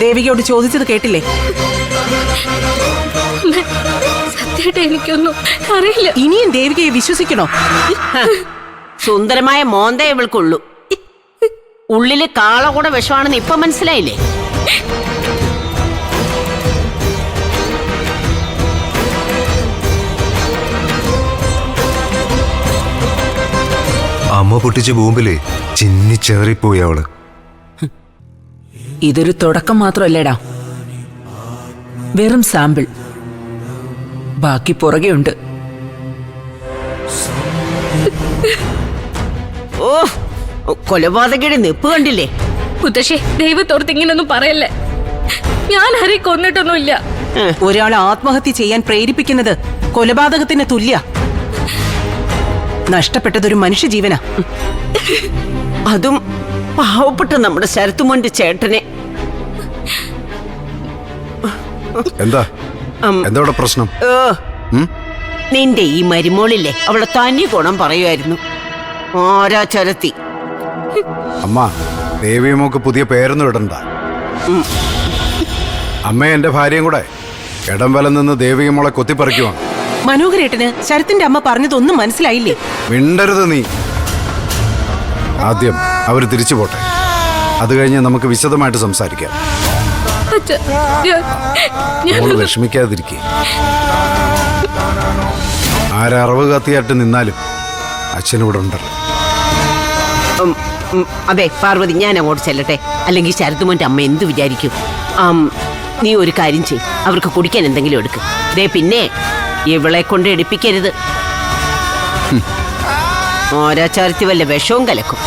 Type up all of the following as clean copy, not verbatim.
ദേവികയോട് ചോദിച്ചത് കേട്ടില്ലേ? സത്യമായിട്ട് എനിക്കൊന്നും അറിയില്ല. ഇനിയും ദേവികയെ വിശ്വസിക്കണോ? സുന്ദരമായ മോന്തേ ഇവൾക്കുള്ളൂ. ഉള്ളില് കാള കൂടെ വിഷമാണെന്ന് ഇപ്പൊ മനസ്സിലായില്ലേ? അമ്മ പൊട്ടിച്ച ബോംബില് ചിന്നിച്ചേറിപ്പോയി അവള്. ഇതൊരു തുടക്കം മാത്രമല്ലേടാ, വെറും സാമ്പിൾ. ബാക്കി പുറകെ ഉണ്ട്. ഓ, കൊലപാതകയുടെ നിപ്പ് കണ്ടില്ലേ? മുത്തശ്ശി, ദൈവത്തോർത്ത് ഇങ്ങനൊന്നും പറയല്ലേ. ഞാൻ ആരെ കൊന്നിട്ടൊന്നുമില്ല. ഒരാളെ ആത്മഹത്യ ചെയ്യാൻ പ്രേരിപ്പിക്കുന്നത് കൊലപാതകത്തിന് തുല്യ. നഷ്ടപ്പെട്ടതൊരു മനുഷ്യജീവനാ. അതും പാവപ്പെട്ട നമ്മുടെ ശരത്തുമോന്റെ ചേട്ടനെ. എന്താ എന്താ പ്രശ്നം? നിന്റെ ഈ മരുമോളില്ലേ, അവളെ തനി ഗുണം പറയുമായിരുന്നു. ആരാ ചരത്തി? അമ്മ, ദേവിയമോക്ക് പുതിയ പേരൊന്നും ഇടണ്ട. അമ്മ എന്റെ ഭാര്യയും കൂടെ ഇടംവലം നിന്ന് ദേവിയമോളെ കൊത്തിപ്പറിക്കുവാണ്. മനോഹരേട്ടന് ശരത്തിന്റെ അമ്മ പറഞ്ഞതൊന്നും മനസ്സിലായില്ലേ? മിണ്ടരുത് നീ. ആദ്യം അവര് തിരിച്ചു പോട്ടെ, അത് കഴിഞ്ഞ് നമുക്ക് വിശദമായിട്ട് സംസാരിക്കാം. മോള് വിഷമിക്കാതിരിക്കെ. ആരറവ് കത്തിയായിട്ട് നിന്നാലും അച്ഛനിവിടെ ഉണ്ടല്ലോ. അതെ പാർവതി, ഞാൻ അങ്ങോട്ട് ചെല്ലട്ടെ. അല്ലെങ്കിൽ ശരത്തുമോന്റെ അമ്മ എന്ത് വിചാരിക്കും? നീ ഒരു കാര്യം ചെയ്, അവർക്ക് കുടിക്കാൻ എന്തെങ്കിലും എടുക്ക്. ദേ പിന്നെ ഇവളെ കൊണ്ട് എടുപ്പിക്കരുത്. ഓരാചാരത്തി വല്ല വിഷവും കലക്കും.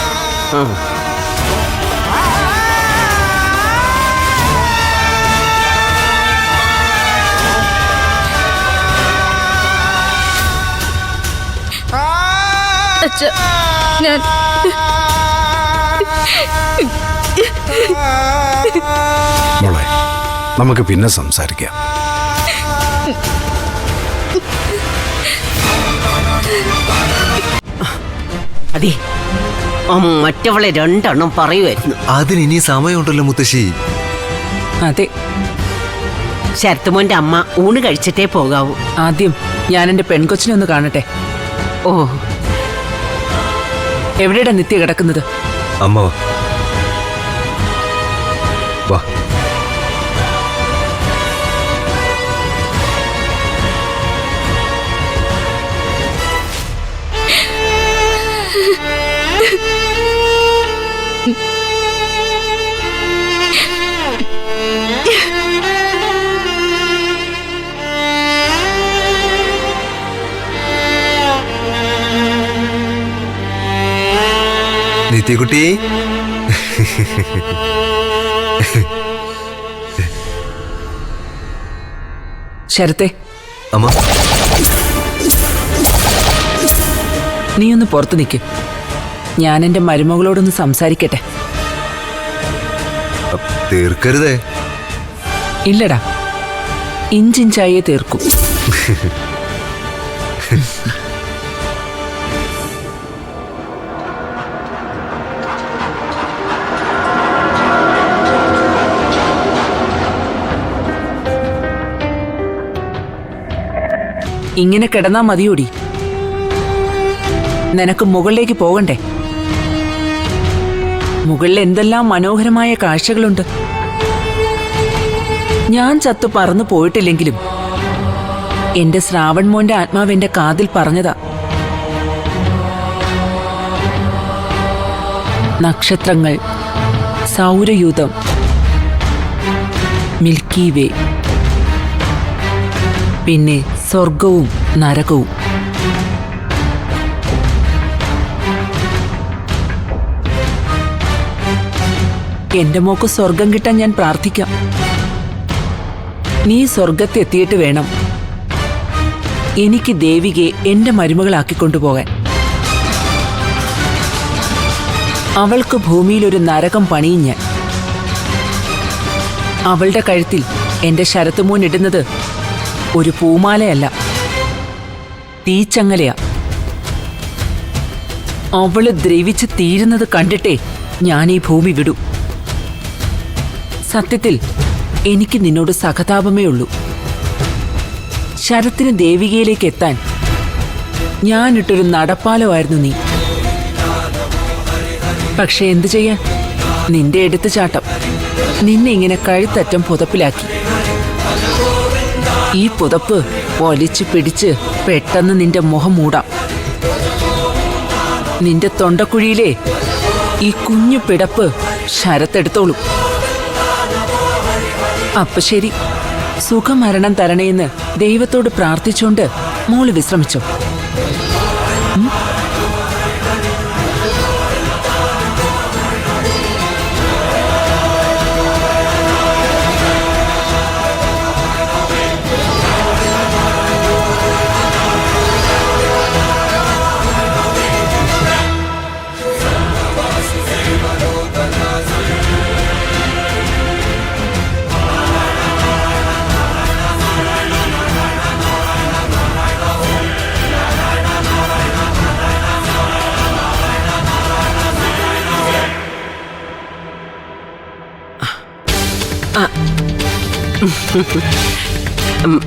മോളെ, നമുക്ക് പിന്നെ സംസാരിക്കാം. അതെ, മറ്റവളെ രണ്ടെണ്ണം പറയുമായിരുന്നു. അതിന് ഇനി സമയമുണ്ടല്ലോ മുത്തശ്ശി. അതെ, ശരത്തുമോന്റെ അമ്മ ഊണ് കഴിച്ചിട്ടേ പോകാവൂ. ആദ്യം ഞാൻ എന്റെ പെൺകൊച്ചിനെ ഒന്ന് കാണട്ടെ. ഓ, എവിടെയാ നിത്യ കിടക്കുന്നത്? അമ്മ വാ. നിത്യക്കുട്ടി, ശരത്തെ, അമ്മ നീ ഒന്ന് പുറത്ത് നിൽക്ക്. ഞാൻ എന്റെ മരുമകളോടൊന്ന് സംസാരിക്കട്ടെ. തീർക്കരുതേ. ഇല്ലടാ, ഇഞ്ചിഞ്ചായേ തീർക്കും. ഇങ്ങനെ കിടന്നാ മതിയോടി? നിനക്ക് മുകളിലേക്ക് പോകണ്ടേ? മുകളിൽ എന്തെല്ലാം മനോഹരമായ കാഴ്ചകളുണ്ട്. ഞാൻ ചത്തു പറന്നു പോയിട്ടില്ലെങ്കിലും എന്റെ ശ്രാവൺ മോന്റെ ആത്മാവ് എന്റെ കാതിൽ പറഞ്ഞതാ. നക്ഷത്രങ്ങൾ, സൗരയൂഥം, മിൽക്കി വേ, പിന്നെ സ്വർഗവും നരകവും. എന്റെ മോക്ക് സ്വർഗം കിട്ടാൻ ഞാൻ പ്രാർത്ഥിക്കാം. നീ സ്വർഗത്തെത്തിയിട്ട് വേണം എനിക്ക് ദേവികയെ എന്റെ മരുമകളാക്കിക്കൊണ്ടുപോകാൻ. അവൾക്ക് ഭൂമിയിലൊരു നരകം പണിയും ഞാൻ. അവളുടെ കഴുത്തിൽ എന്റെ ശരത്തുമോൻ ഇടുന്നത് ഒരു പൂമാലയല്ല, തീച്ചങ്ങലയാ. അവള് ദ്രവിച്ച് തീരുന്നത് കണ്ടിട്ടേ ഞാൻ ഈ ഭൂമി വിടൂ. സത്യത്തിൽ എനിക്ക് നിന്നോട് സഹതാപമേ ഉള്ളൂ. ശരത്തിന് ദേവികയിലേക്ക് എത്താൻ ഞാനിട്ടൊരു നടപ്പാലമായിരുന്നു നീ. പക്ഷെ എന്തു ചെയ്യാൻ, നിന്റെ എടുത്തുചാട്ടം നിന്നെ ഇങ്ങനെ കഴുത്തറ്റം പുതപ്പിലാക്കി. ഈ പുതപ്പ് വലിച്ചു പിടിച്ച് പെട്ടെന്ന് നിന്റെ മുഖം മൂടാം. നിന്റെ തൊണ്ടക്കുഴിയിലെ ഈ കുഞ്ഞു പിടപ്പ് ശരത്തെടുത്തോളൂ. അപ്പൊ ശരി, സുഖമരണം തരണേന്ന് ദൈവത്തോട് പ്രാർത്ഥിച്ചോണ്ട് മോള് വിശ്രമിച്ചോ.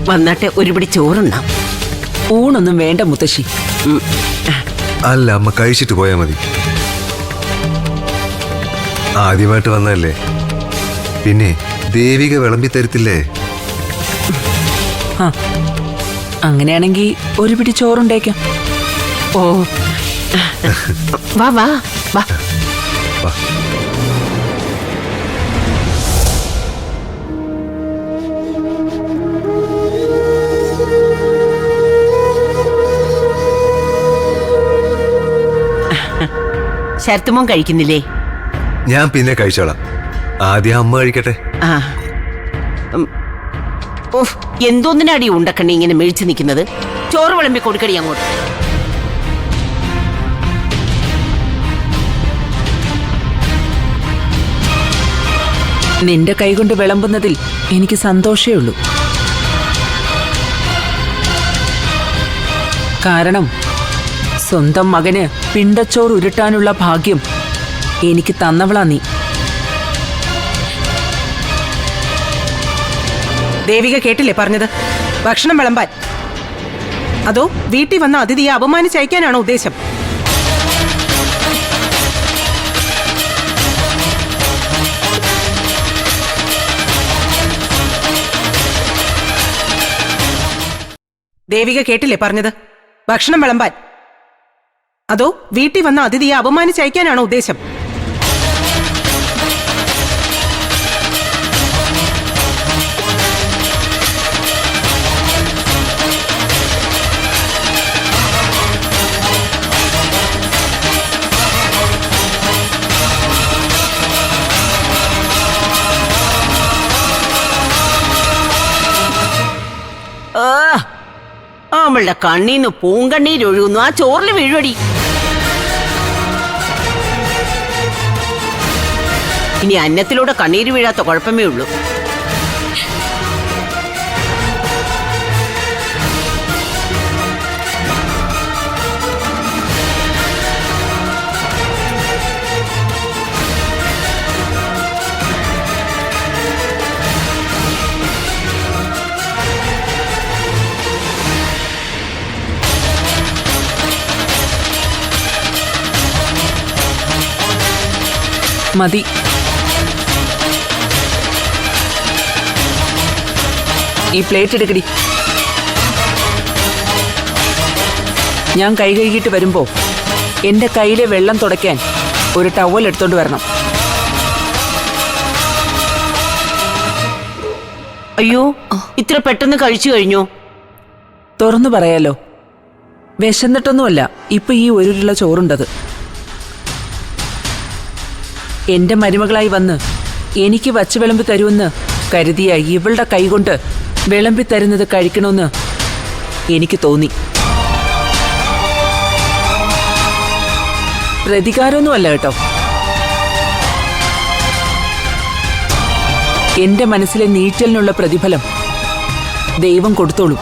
വന്നാട്ടെ ഒരുപിടി ചോറുണ്ടാം. ഊണൊന്നും വേണ്ട മുത്തശ്ശി. അല്ല അമ്മ കഴിച്ചിട്ട് പോയാ മതി. ആദ്യമായിട്ട് വന്നതല്ലേ, പിന്നെ ദേവിക വിളമ്പി തരത്തില്ലേ? ആ, അങ്ങനെയാണെങ്കിൽ ഒരു പിടി ചോറുണ്ടേക്കാം. ഓ വാ വാ വാ. വാ. ശരത്തുമോൻ കഴിക്കുന്നില്ലേ? ഞാൻ പിന്നെ കഴിച്ചോളാം. ആദ്യം അമ്മ കഴിക്കട്ടെ. ആ ഓഹ്, എന്തോന്നിനാടി ഉണ്ടക്കണ്ണി ഇങ്ങനെ മേടിച്ചു നിൽക്കുന്നത്? ചോറ് വിളമ്പി കൊടുക്കടി അങ്ങോട്ട്. നിന്റെ കൈകൊണ്ട് വിളമ്പുന്നതിൽ എനിക്ക് സന്തോഷമേ ഉള്ളൂ. കാരണം സ്വന്തം മകന് പിണ്ടച്ചോറ് ഉരുട്ടാനുള്ള ഭാഗ്യം എനിക്ക് തന്നവളാ നീ. ദേവിക കേട്ടില്ലേ പറഞ്ഞത്? ഭക്ഷണം വിളമ്പാൻ. അതോ വീട്ടിൽ വന്ന അതിഥിയെ അപമാനിച്ചയക്കാനാണോ ഉദ്ദേശം? ദേവിക കേട്ടില്ലേ പറഞ്ഞത്? ഭക്ഷണം വിളമ്പാൻ. അതോ വീട്ടിൽ വന്ന അതിഥിയെ അപമാനിച്ചയക്കാനാണോ ഉദ്ദേശം? അവളുടെ കണ്ണീന്ന് പൂങ്കണ്ണീരൊഴുകുന്നു. ആ ചോറിൽ വീഴുവടി. ഇനി അന്നത്തിലൂടെ കണ്ണീര് വീഴാത്ത കുഴപ്പമേ ഉള്ളൂ. മതി. ഈ പ്ലേറ്റ് എടുക്കടി. ഞാൻ കൈ കഴുകിയിട്ട് വരുമ്പോ എന്റെ കയ്യിലെ വെള്ളം തുടയ്ക്കാൻ ഒരു ടവൽ എടുത്തോണ്ട് വരണം. അയ്യോ, ഇത്ര പെട്ടെന്ന് കഴിച്ചു കഴിഞ്ഞോ? തുറന്നു പറയാലോ, വിശന്നിട്ടൊന്നുമല്ല ഇപ്പൊ ഈ ഒരുള്ള ചോറുണ്ടത്. എന്റെ മരുമകളായി വന്ന് എനിക്ക് വച്ച് വിളമ്പി തരുമെന്ന് കരുതിയ ഇവളുടെ കൈകൊണ്ട് വിളമ്പി തരുന്നത് കഴിക്കണമെന്ന് എനിക്ക് തോന്നി. പ്രതികാരമൊന്നുമല്ല കേട്ടോ. എന്റെ മനസ്സിലെ നീറ്റലിനുള്ള പ്രതിഫലം ദൈവം കൊടുത്തോളും.